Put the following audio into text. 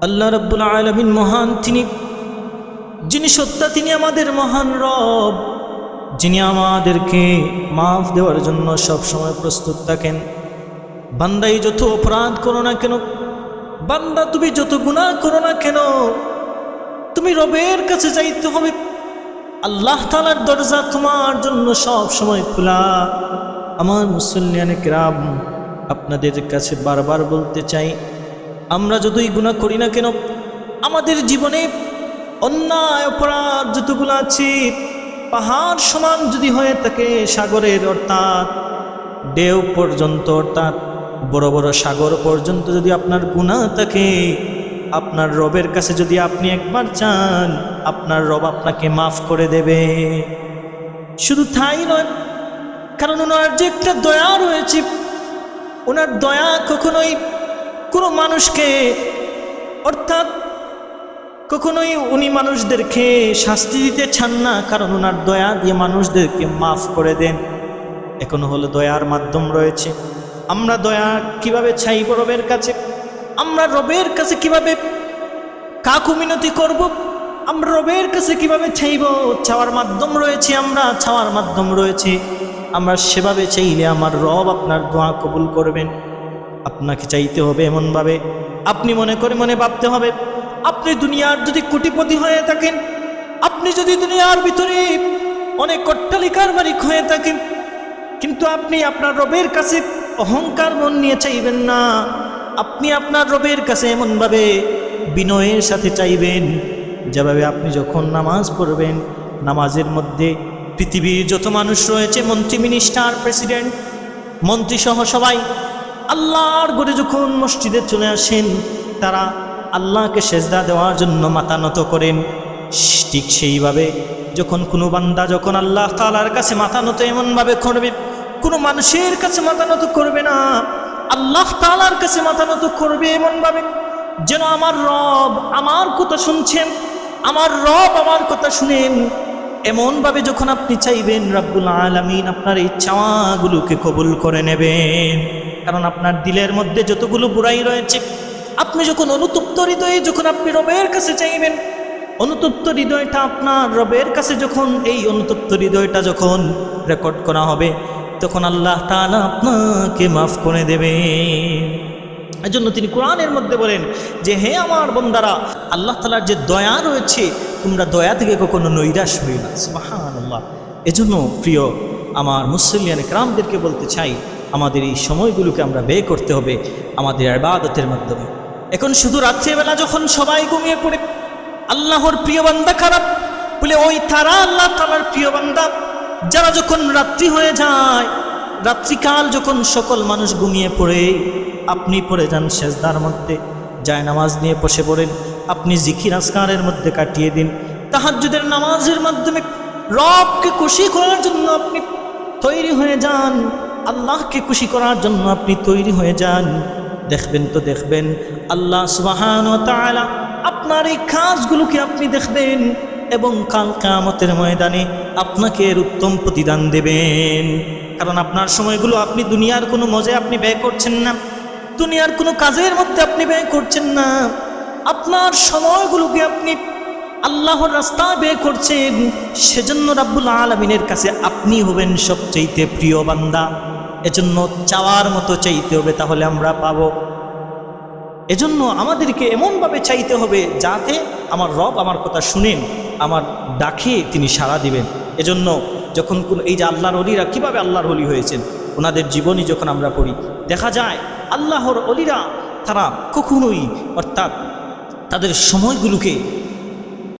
আল্লাহ রাব্বুল আলামিন মহান, যিনি সত্তা, তিনি আমাদের মহান রব, যিনি আমাদেরকে মাফ দেওয়ার জন্য সব সময় প্রস্তুত থাকেন। বান্দাই যত অপরাধ করো না কেন, বান্দা তুমি যত গুনাহ করো না কেন, তুমি রবের কাছে যাইতে হবে। আল্লাহ তাআলার দরজা তোমার জন্য সব সময় খোলা। আমার মুসল্লিয়ানে কিরাম, আপনাদের কাছে বারবার বলতে চাই, আমরা যতই গুনাহ করি না কেন, আমাদের জীবনে অন্যায় অপরাধ যতগুলো আছে, পাহাড় সমান যদি হয়ে থাকে, সাগরের অর্থাৎ ঢেউ পর্যন্ত, অর্থাৎ বড় বড় সাগর পর্যন্ত যদি আপনার গুনাহ থাকে, আপনার রবের কাছে যদি আপনি একবার চান, আপনার রব আপনাকে মাফ করে দেবে। শুধু তাই নয়, কারণ ওনার যে একটা দয়া রয়েছে, ওনার দয়া কখনোই কোনো মানুষকে, অর্থাৎ কখনোই উনি মানুষদেরকে শাস্তি দিতে চান না, কারণ ওনার দয়া দিয়ে মানুষদেরকে মাফ করে দেন। এখন হলো দয়ার মাধ্যম রয়েছে। আমরা দয়া কিভাবে চাইব রবের কাছে, আমরা রবের কাছে কিভাবে কাকুমিনতি করব, আমরা রবের কাছে কিভাবে চাইব, চাওয়ার মাধ্যম রয়েছে। আমরা চাওয়ার মাধ্যম রয়েছে, আমরা সেভাবে চাইলে আমার রব আপনার দোয়া কবুল করবেন। আপনাকে চাইতে হবে এমনভাবে, আপনি মনে করে মনে ভাবতে হবে, আপনি দুনিয়ার যদি কোটিপতি হয়ে থাকেন, আপনি যদি দুনিয়ার ভিতরে অনেক অট্টালিকার মালিক হয়ে থাকেন, কিন্তু আপনি আপনার রবের কাছে অহংকার মন নিয়ে চাইবেন না। আপনি আপনার রবের কাছে এমনভাবে বিনয়ের সাথে চাইবেন, যেভাবে আপনি যখন নামাজ পড়বেন, নামাজের মধ্যে পৃথিবীর যত মানুষ রয়েছে, মন্ত্রী, মিনিস্টার, প্রেসিডেন্ট, মন্ত্রী সহ সবাই আল্লাহর ঘরে যখন মসজিদে চলে আসেন, তারা আল্লাহকে সেজদা দেওয়ার জন্য মাথা নত করেন। ঠিক সেইভাবে যখন কোনো বান্দা যখন আল্লাহ তাআলার কাছে মাথা নত এমনভাবে করবে, কোনো মানুষের কাছে মাথা নত করবে না, আল্লাহ তাআলার কাছে মাথা নত করবে এমনভাবে যেন আমার রব আমার কথা শুনছেন, আমার রব আমার কথা শুনেন। এমনভাবে যখন আপনি চাইবেন, রব্বুল আলামিন আপনার এই চাওয়াগুলোকে কবুল করে নেবেন। কারণ আপনার দিলের মধ্যে যতগুলো বুরাই রয়েছে, আপনি যখন অনুতপ্ত হৃদয়ে যখন আপনি রবের কাছে চাইবেন, অনুতপ্ত হৃদয়টা আপনার রবের কাছে যখন, এই অনুতপ্ত হৃদয়টা যখন রেকর্ড করা হবে, তখন আল্লাহ তাআলা আপনাকে মাফ করে দেবেন। এজন্য তিনি কোরআনের মধ্যে বলেন যে, হে আমার বান্দারা, আল্লাহ তাআলার যে দয়া রয়েছে, তোমরা দয়া থেকে কখনো নৈরাশ হই না। সুবহানাল্লাহ। এজন্য প্রিয় আমার মুসল্লিয়ানে কিরামদেরকে বলতে চাই, আমাদের এই সময়গুলোকে আমরা ব্যয় করতে হবে আমাদের ইবাদতের মাধ্যমে। এখন শুধু রাত্রিবেলা যখন সবাই ঘুমিয়ে পড়ে, আল্লাহর প্রিয় বান্দা খারাপ বলে ওই তারা আল্লাহ তাআলার প্রিয় বান্দা, যারা যখন রাত্রি হয়ে যায়, রাত্রিকাল যখন সকল মানুষ ঘুমিয়ে পড়ে, আপনি পড়ে যান সেজদার মধ্যে, জায়নামাজ নিয়ে বসে পড়েন, আপনি জিকির আজকারের মধ্যে কাটিয়ে দিন। তাহাজ্জুদের নামাজের মাধ্যমে রবকে খুশি করার জন্য আপনি তৈরি হয়ে যান, আল্লাহকে খুশি করার জন্য আপনি তৈরি হয়ে যান। দেখবেন তো দেখবেন, আল্লাহ সুবহানাহু ওয়া তাআলা আপনার এই কাজগুলোকে আপনি দেখবেন এবং কাল কিয়ামতের ময়দানে আপনাকে এর উত্তম প্রতিদান দেবেন। কারণ আপনার সময়গুলো আপনি দুনিয়ার কোনো মজায় আপনি ব্যয় করছেন না, দুনিয়ার কোনো কাজের মধ্যে আপনি ব্যয় করছেন না, আপনার সময়গুলোকে আপনি আল্লাহর রাস্তায় ব্যয় করছেন। সেজন্য রাব্বুল আলামিনের কাছে আপনি হবেন সবচেয়ে প্রিয় বান্দা। এজন্য চাওয়ার মতো চাইতে হবে, তাহলে আমরা পাবো। এজন্য আমাদেরকে এমনভাবে চাইতে হবে যাতে আমার রব আমার কথা শুনেন, আমার ডাকে তিনি সাড়া দিবেন। এজন্য যখন এই যে আল্লাহর ওলিরা কীভাবে আল্লাহর ওলি হয়েছেন, ওনাদের জীবনী যখন আমরা পড়ি, দেখা যায় আল্লাহর ওলিরা তারা কখনোই, অর্থাৎ তাদের সময়গুলোকে